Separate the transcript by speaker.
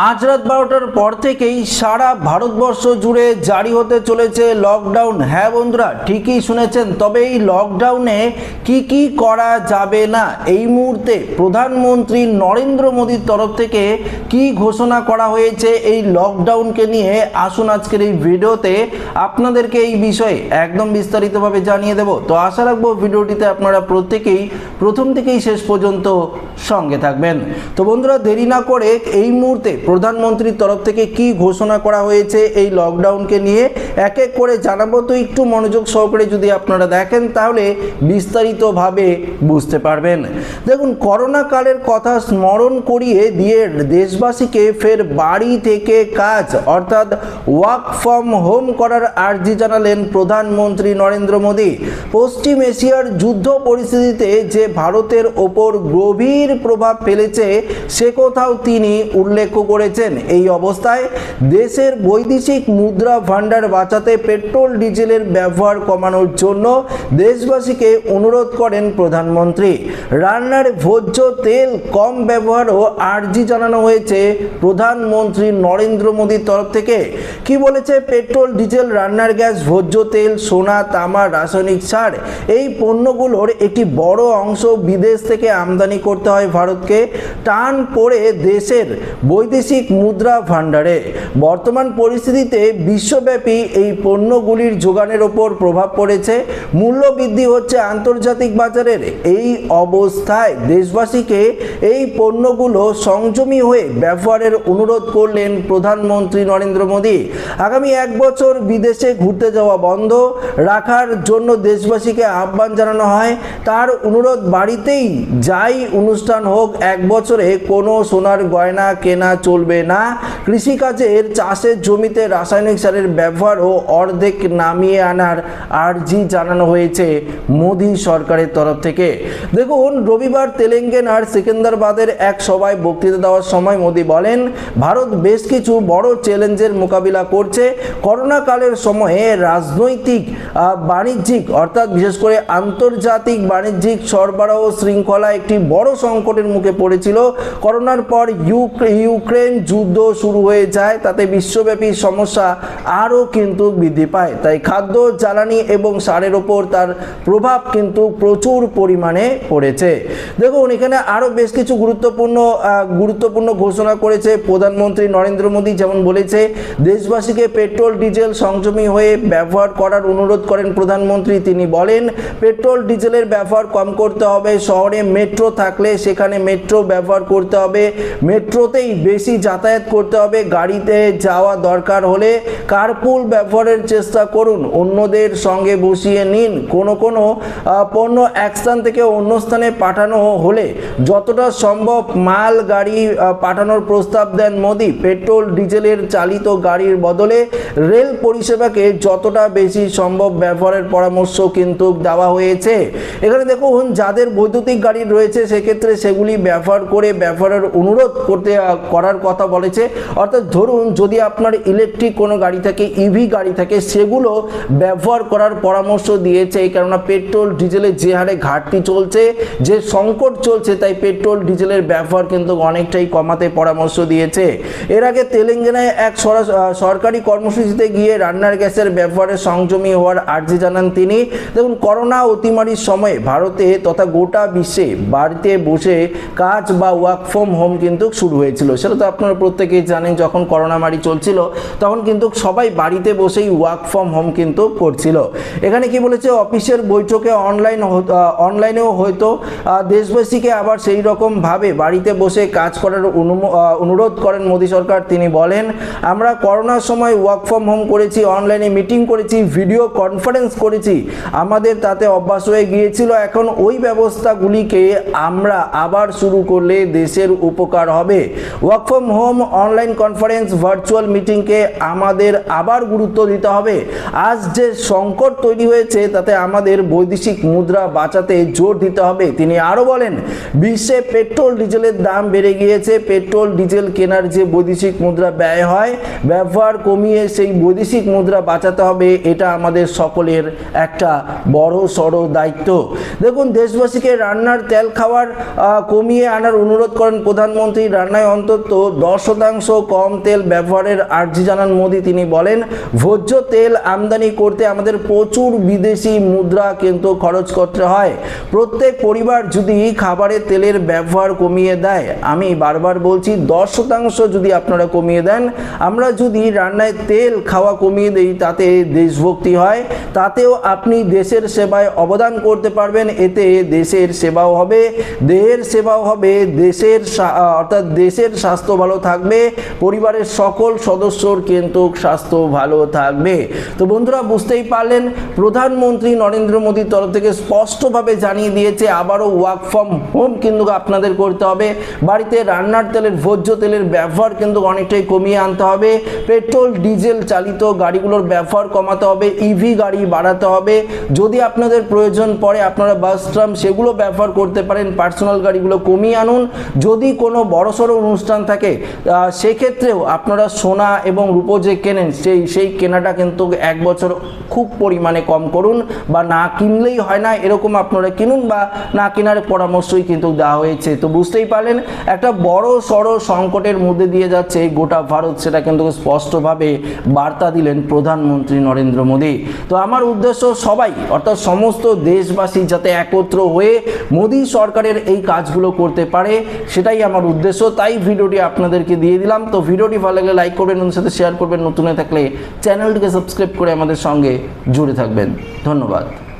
Speaker 1: আজ রাত 12টার পর থেকেই সারা ভারতবর্ষ জুড়ে জারি হতে চলেছে লকডাউন। হ্যাঁ বন্ধুরা, ঠিকই শুনেছেন। তবে এই লকডাউনে কি করা যাবে না, এই মুহূর্তে প্রধানমন্ত্রী নরেন্দ্র মোদীর তরফ থেকে কি ঘোষণা করা হয়েছে এই লকডাউনকে নিয়ে, আসুন আজকের এই ভিডিওতে আপনাদেরকে এই বিষয়ে একদম বিস্তারিতভাবে জানিয়ে দেব। তো আশা রাখবো ভিডিওটিতে আপনারা প্রত্যেকেই প্রথম থেকেই শেষ পর্যন্ত সঙ্গে থাকবেন। তো বন্ধুরা, দেরি না করে এই মুহূর্তে প্রধানমন্ত্রীর তরফ থেকে কি ঘোষণা করা হয়েছে এই লকডাউনকে নিয়ে এক এক করে জানাবো। তো একটু মনোযোগ সহকারে যদি আপনারা দেখেন তাহলে বিস্তারিতভাবে বুঝতে পারবেন। দেখুন, করোনা কালের কথা স্মরণ করিয়ে দিয়ে দেশবাসীকে ফের বাড়ি থেকে কাজ অর্থাৎ ওয়ার্ক ফ্রম হোম করার আর্জি জানালেন প্রধানমন্ত্রী নরেন্দ্র মোদী। পশ্চিম এশিয়ার যুদ্ধ পরিস্থিতিতে যে ভারতের ওপর গভীর প্রভাব ফেলেছে সে কথাও তিনি উল্লেখ করেছেন। এই অবস্থায় দেশের বৈদেশিক মুদ্রা ভান্ডার বাঁচাতে পেট্রোল ডিজেলের ব্যবহার কমানোর জন্য দেশবাসীকে অনুরোধ করেন প্রধানমন্ত্রী। রান্নার ভোজ্য তেল কম ব্যবহারও আর্জি জানানো হয়েছে প্রধানমন্ত্রী নরেন্দ্র মোদীর তরফ থেকে। কি বলেছে? পেট্রোল ডিজেল, রান্নার গ্যাস, ভোজ্য তেল, সোনা, তামা, রাসায়নিক সার এই পণ্যগুলোর একটি বড় অংশ বিদেশ থেকে আমদানি করতে হয় ভারতকে। টান পড়ে দেশের বৈদেশিক মুদ্রা ভান্ডারে। বর্তমান পরিস্থিতিতে বিশ্বব্যাপী এই পণ্যগুলির যোগানের ওপর প্রভাব পড়েছে, মূল্য বৃদ্ধি হচ্ছে আন্তর্জাতিক বাজারের। এই অবস্থায় দেশবাসীকে এই পণ্যগুলো সংযমী হয়ে ব্যবহারের অনুরোধ করলেন প্রধানমন্ত্রী নরেন্দ্র মোদী। আগামী এক বছর বিদেশে ঘুরতে যাওয়া বন্ধ রাখার জন্য দেশবাসীকে আহ্বান জানানো হয়। তার অনুরোধ, বাড়িতেই যাই অনুষ্ঠান হোক, এক বছরে কোনো সোনার গয়না কেনা চলবে না। কৃষিকাজের চাষের জমিতে রাসায়নিক সারের ব্যবহারও অর্ধেক নামিয়ে আনার আর্জি জানানো হয়েছে মোদী সরকারের তরফ থেকে। দেখুন, রবিবার তেলেঙ্গানার সিকান্দ্রাবাদের এক সভায় বক্তৃতা দেওয়ার সময় মোদী বলেন, ভারত বেশ কিছু বড় চ্যালেঞ্জের মোকাবিলা করছে। করোনা কালের সময়ে রাজনৈতিক বাণিজ্যিক অর্থাৎ বিশেষ করে আন্তর্জাতিক বাণিজ্যিক সরবরাহ শৃঙ্খলা একটি বড় সংকটের মুখে পড়েছিল। করোনার পর ইউক্রেন যুদ্ধ শুরু হয়ে যায়, তাতে বিশ্বব্যাপী সমস্যা আরও কিন্তু বৃদ্ধি পায়। তাই খাদ্য, জ্বালানি এবং সারের ওপর তার প্রভাব কিন্তু প্রচুর পরিমাণে পড়েছে। দেখুন, এখানে আরও বেশ কিছু গুরুত্বপূর্ণ ঘোষণা করেছে প্রধানমন্ত্রী নরেন্দ্র মোদী। যেমন বলেছে, দেশবাসীকে পেট্রোল ডিজেল সংযমী হয়ে ব্যবহার করার অনুরোধ করেন প্রধানমন্ত্রী। তিনি বলেন, পেট্রোল ডিজেলের ব্যবহার কম করতে হবে। শহরে মেট্রো থাকলে সেখানে মেট্রো ব্যবহার করতে হবে, মেট্রোতেই বেশি যাতায়াত করতে হবে। গাড়িতে যাওয়া দরকার হলে কারপুল ব্যবহারের চেষ্টা করুন, অন্যদের সঙ্গে বসিয়ে নিন। কোনো পণ্য এক স্থান থেকে অন্য স্থানে পাঠানো হলে যতটা সম্ভব মাল গাড়ি পাঠানোর প্রস্তাব দেন মোদী। পেট্রোল ডিজেলের চালিত গাড়ির বদলে রেল পরিষেবাকে যতটা বেশি সম্ভব ব্যবহারের পরামর্শ কিন্তু দেওয়া হয়েছে। এখানে দেখুন, যাদের বৈদ্যুতিক গাড়ি রয়েছে সেক্ষেত্রে সেগুলি ব্যবহারের অনুরোধ করার কথা বলেছে। অর্থাৎ ধরুন, যদি আপনার ইলেকট্রিক কোনো গাড়ি থাকে, ইভি গাড়ি থাকে, সেগুলো ব্যবহার করার পরামর্শ দিয়েছে। কেননা পেট্রোল ডিজেলের যে হারে ঘাটতি চলছে, যে সংকট চলছে, তাই পেট্রোল ডিজেলের ব্যবহার কিন্তু অনেকটাই কমাতে পরামর্শ দিয়েছে। এর আগে তেলেঙ্গানায় এক সরকারি কর্মসূচিতে গিয়ে রান্নার গ্যাসের ব্যবহারে সংযমী হওয়ার আর্জি জানান তিনি। দেখুন, করোনা অতিমারির সময় ভারতে তথা গোটা বিশ্বে বাড়িতে বসে কাজ বা ওয়ার্ক ফ্রম হোম কিন্তু শুরু হয়েছিল। সেটা তো আপনারা প্রত্যেকেই জানেন, যখন করোনা মারি চলছিল তখন কিন্তু সবাই বাড়িতে বসেই ওয়ার্ক ফ্রম হোম কিন্তু করছিল। এখানে কি বলেছে? অফিসের বৈঠকে অনলাইনেও হয়তো দেশবাসীকে আবার সেই রকমভাবে বাড়িতে বসে কাজ করার অনুরোধ করেন মোদী সরকার। তিনি বলেন, আমরা করোনার সময় ওয়ার্ক ফ্রম হোম করেছি, অনলাইনে মিটিং করেছি, ভিডিও কনফারেন্স করেছি, আমাদের তাতে অভ্যাস হয়ে গিয়েছিল। এখন ওই ব্যবস্থাগুলিকে আমরা আবার শুরু করলে দেশের উপকার হবে। Work from home, online conference, virtual মিটিংকে আমাদের আবার গুরুত্ব দিতে হবে। আজ যে সংকট তৈরি হয়েছে তাতে আমাদের বৈদেশিক মুদ্রা বাঁচাতে জোর দিতে হবে। তিনি আরও বলেন, বিশ্বে পেট্রোল ডিজেলের দাম বেড়ে গিয়েছে। পেট্রোল ডিজেল কেনার যে বৈদেশিক মুদ্রা ব্যয় হয়, ব্যবহার কমিয়ে সেই বৈদেশিক মুদ্রা বাঁচাতে হবে। এটা আমাদের সকলের একটা বড় সড় দায়িত্ব। দেখুন, দেশবাসীকে রান্নার তেল খাওয়ার কমিয়ে আনার অনুরোধ করেন প্রধানমন্ত্রী। রান্নায় অন্তত 10% কম তেল ব্যবহারের আর্জি জানান মোদি। তিনি বলেন ভোজ্য তেল আমদানি করতে আমাদের প্রচুর বিদেশি মুদ্রা কিন্তু খরচ করতে হয়। প্রত্যেক পরিবার যদি খাবারের তেলের ব্যবহার কমিয়ে দেয়, আমি বারবার বলছি 10% যদি আপনারা কমিয়ে দেন, আমরা যদি রান্নায় তেল খাওয়া কমিয়ে দিই, তাতে দেশভক্তি হয়, তাতেও আপনি দেশের সেবায় অবদান করতে পারবেন। এতে দেশের সেবাও হবে, দেহের সেবাও হবে, অর্থাৎ দেশের স্বাস্থ্য ভালো থাকবে, পরিবারের সকল সদস্যর কিন্তু স্বাস্থ্য ভালো থাকবে। তো বন্ধুরা বুঝতেই পারলেন, প্রধানমন্ত্রী নরেন্দ্র মোদীর তরফ থেকে স্পষ্টভাবে জানিয়ে দিয়েছে আবারও ওয়ার্ক ফ্রম হোম কিন্তু আপনাদের করতে হবে। বাড়িতে রান্নার তেলের, ভোজ্য তেলের ব্যবহার কিন্তু অনেকটাই কমিয়ে আনতে হবে। পেট্রোল ডিজেল চালিত গাড়িগুলোর ব্যবহার কমাতে হবে, ইভি গাড়ি বাড়াতে হবে। যদি আপনাদের প্রয়োজন পড়ে আপনারা বাস ট্রাম সেগুলো ব্যবহার করতে পারেন, পার্সোনাল গাড়িগুলো কমিয়ে আনুন। যদি কোনো বড়সড় অনুষ্ঠান থাকে সেক্ষেত্রেও আপনারা সোনা এবং রূপো যে কেনেন সেই কেনাটা কিন্তু 1 বছর খুব পরিমাণে কম করুন, বা না কিনলেই হয় না এরকম আপনারা কিনুন, বা না কেনার পরামর্শই কিন্তু দেওয়া হয়েছে। তো বুঝতেই পারলেন একটা বড় সড়ো সংকটের মধ্যে দিয়ে যাচ্ছে গোটা ভারত, সেটা কিন্তু স্পষ্টভাবে বার্তা দিলেন প্রধানমন্ত্রী নরেন্দ্র মোদী। তো আমার উদ্দেশ্য সবাই অর্থাৎ সমস্ত দেশবাসী যাতে একত্র হয়ে মোদী সরকারের এই কাজগুলো করতে পারে, সেটাই আমার উদ্দেশ্য। তাই ভিডিওটি আপনাদেরকে দিয়ে দিলাম। তো ভিডিওটি ভালো লাগলে লাইক করবেন, ওদের সাথে শেয়ার করবেন, নতুন হয়ে থাকলে চ্যানেলটিকে সাবস্ক্রাইব করে আমাদের সঙ্গে জুড়ে থাকবেন। ধন্যবাদ।